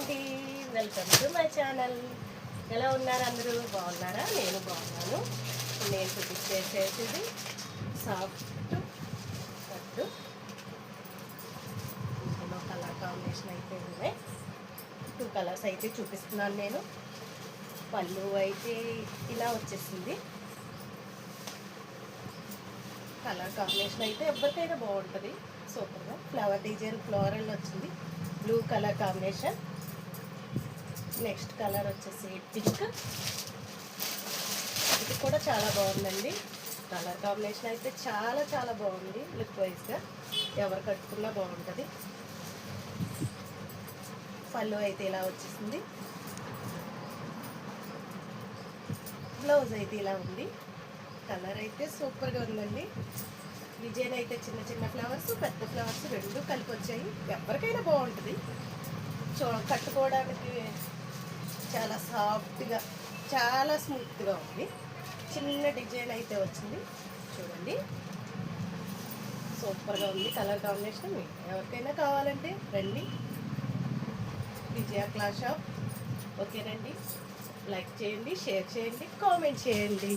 అండి, welcome to my channel. ఎలా ఉన్నారు అందరూ? బాగున్నారా? నేను బాగున్నాను. నేను చూపించేసేది సాఫ్ట్ పట్టు. ఇందులో కలర్ కాంబినేషన్ అయితే ఉన్నాయి. 2 కలర్స్ అయితే చూపిస్తున్నాను నేను. పళ్ళు అయితే ఇలా వచ్చేసింది. కలర్ కాంబినేషన్ అయితే ఎవరికైనా బాగుంటుంది. సూపర్గా ఫ్లవర్ డిజైన్ ఫ్లోరల్ వచ్చింది. Blue colour combination. Next colour వచ్చేసి పింక్. ఇది కూడా చాలా బాగుందండి. కలర్ కాంబినేషన్ అయితే చాలా చాలా బాగుంది. లుక్ వైజ్గా ఎవరు కట్టుకున్నా బాగుంటుంది. పళ్ళు అయితే ఇలా వచ్చేసింది. బ్లౌజ్ అయితే ఇలా ఉంది. కలర్ అయితే సూపర్గా ఉందండి. డిజైన్ అయితే చిన్న చిన్న ఫ్లవర్స్, పెద్ద ఫ్లవర్స్ రెండు కలిపి వచ్చాయి. ఎవరికైనా బాగుంటుంది. కట్టుకోవడానికి చాలా సాఫ్ట్గా, చాలా స్మూత్గా ఉంది. చిన్న డిజైన్ అయితే వచ్చింది. చూడండి, సూపర్గా ఉంది కలర్ కాంబినేషన్. ఎవరికైనా కావాలంటే రండి, విజయ క్లాత్ షాప్. ఓకేనండి, లైక్ చేయండి, షేర్ చేయండి, కామెంట్ చేయండి.